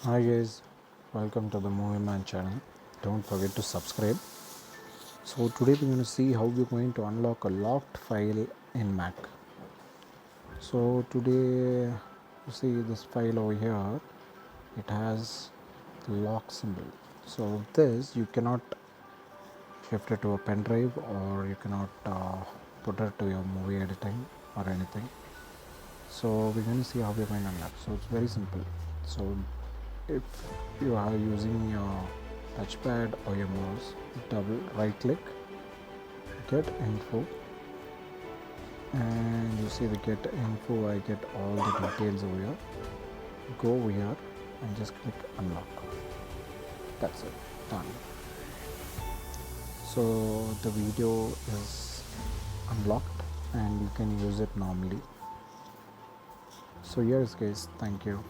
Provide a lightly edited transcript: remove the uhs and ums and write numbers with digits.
Hi guys, welcome to the Movie Man channel. Don't forget to subscribe. So today we're going to see how we're going to unlock a locked file in Mac. So today you see this file over here, it has the lock symbol. So this you cannot shift it to a pen drive, or you cannot put it to your movie editing or anything. So we're going to see how we're going to unlock. So it's very simple. So if you are using your touchpad or your mouse, double right click, get info, and you see the get info. I get all the details over here. Go over here and just click unlock. That's it, done. So the video is unlocked and you can use it normally. So here's guys, thank you.